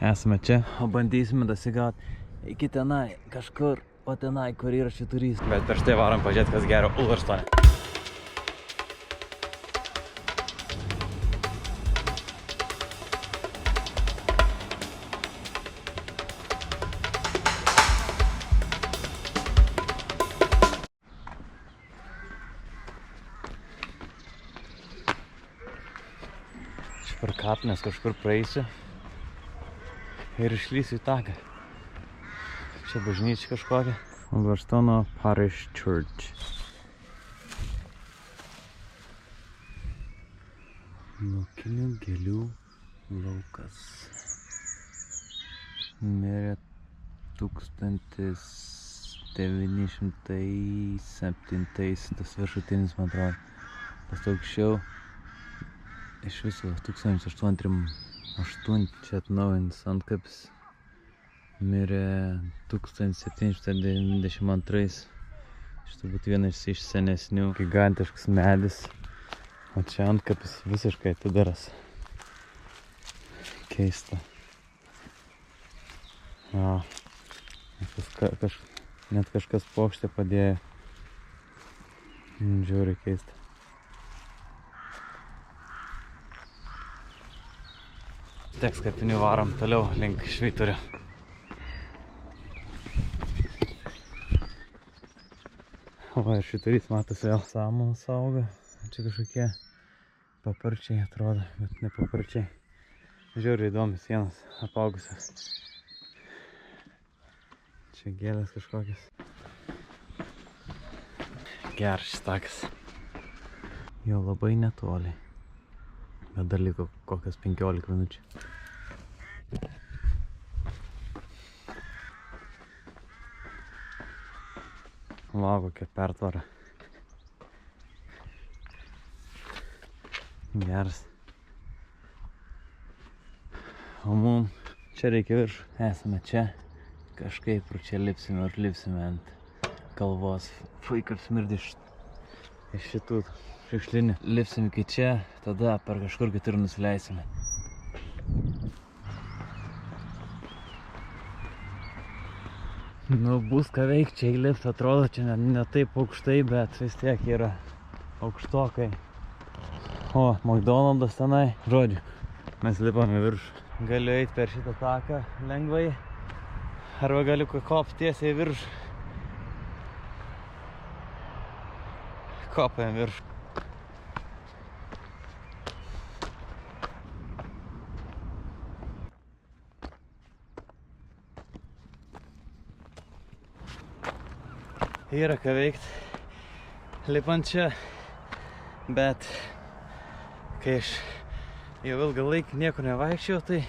Esame čia, o bandysime dasigauti iki tenai, kažkur, o tenai, kur yra šiturys. Bet prieš tai varom pažiūrėti, kas gero Ulverstone. Čia per kapines kažkur praeisiu ir išlysiu į taką. Čia bažnyčia kažkokia. Ulverstone Parish Church. Laukinių gėlių laukas. Mirė 1907, tas viršutinis, man atrodo. Tas aukščiau iš viso 1808 čia atnaujintas antkapis. Mirė 1792. Šitą būtų vienas iš senesnių, gigantiškas medis. O čia antkapis visiškai atidaras. Keista. Net kažkas pokštę padėjo. Žiauriai keista. Teks kapinių varom toliau link Švyturio. Va ir Švyturys matosi vėl samanos auga. Čia kažkokie paparčiai atrodo, bet ne paparčiai. Žiauriai įdomios sienos apaugusios. Čia gėlės kažkokios. Geras šis takas. Jo labai netoli. Bet dar liko kokias 15 minučių. Va, kokia pertvara. Geras. O mum čia reikia viršų. Esame čia. Kažkaip ir čia lipsime ir lipsime ant kalvos. Fui, kaip smirdi iš šitų šiukšlinių. Lipsim iki čia, tada per kažkur kitur nusileisime. Nu, bus ką veikti čia įlipt, atrodo, čia ne taip aukštai, bet vis tiek yra aukštokai. O, McDonald's tenai. Žodžiu, mes lipame viršų. Galiu eiti per šitą taką lengvai, arba galiu kopti tiesiai viršų. Kopėm viršų. Yra ką veikti lipant čia, bet kai aš jau ilgą laiką niekur nevaikščiau, tai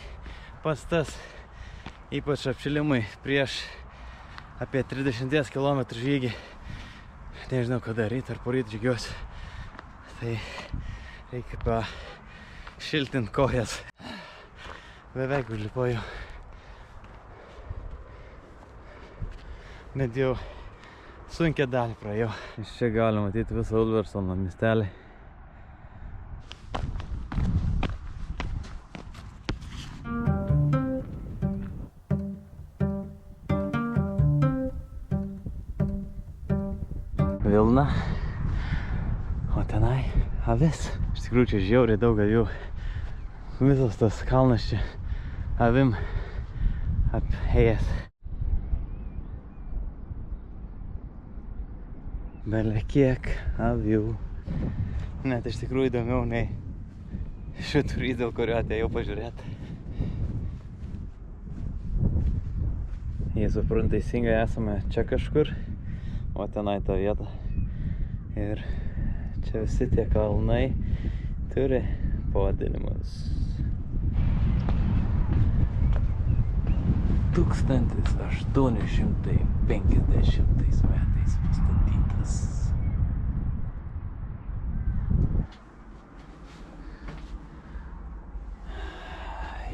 pats tas, ypač apšilimui prieš apie 30 km žygį, nežinau kada ryt ar poryt žygiuosiu, tai reikia pašiltint kojas. Beveik užlipojau. Bet jau sunkią dalį praėjau. Iš čia galima matyti visą Ulverstone miestelį. Vilna, o tenai avis. Iš tikrųjų čia žiauriai daug avių. Visas tas kalnas čia avim apėjęs. Bele kiek avių. Net iš tikrųjų įdomiau nei Švyturys, dėl kurio atėjau pažiūrėti. Jei suprantu teisingai, esame čia kažkur, o tenai ta vieta. Ir čia visi tie kalnai turi pavadinimus. 1850 metais pastatytas.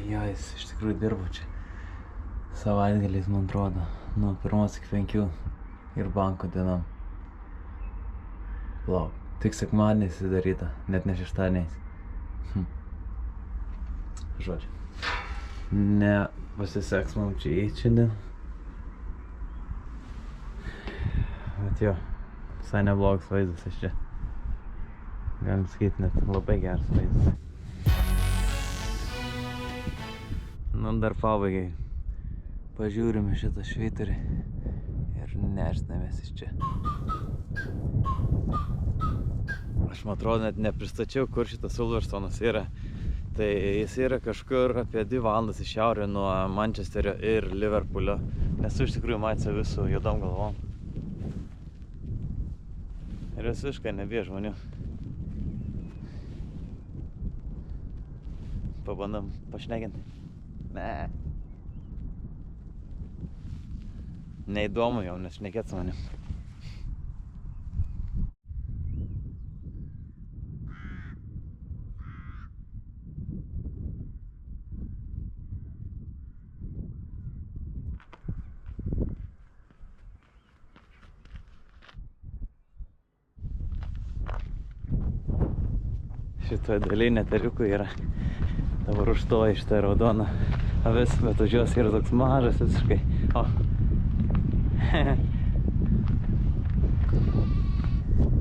Jo, jis iš tikrųjų dirbo čia savaitgaliais, man atrodo, nuo 1 iki 5 ir banko dienom. Lauk, tik sekmadieniais įdaryta, net ne šeštadieniais. Žodžiu. Ne pasiseks man čia įeit šiandien. Bet jo, visai neblogas vaizdas iš čia. Galim sakyti, net labai geras vaizdas. Nu, dar pabaigai pažiūrime šitą švyturį ir nešinamės iš čia. Aš man atrodo net nepristačiau, kur šitas Silverstone'as yra. Tai jis yra kažkur apie 2 valandas į šiaurę nuo Mančesterio ir Liverpoolio. Nesu iš tikrųjų matęs visų juodom galvom. Ir visiškai nebija žmonių. Pabandom pašnekinti. Ne. Neįdomu jau, nes šnekėt su manim. Šitoje dalyje netariukų yra. Dabar užstoja šitą raudoną avis, bet už jos yra toks mažas visiškai. O.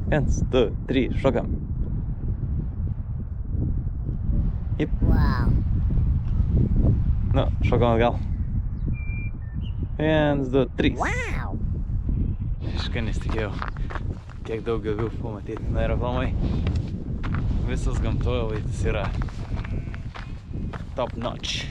1, 2, 3, šokam. Jip. Wow. Nu, šokam atgal. 1, 2, 3. Wow. Visiškai nesitikėjau tiek daug gavių pamatyti. Na ir aplamai visas gamtoje vaizdas yra top notch.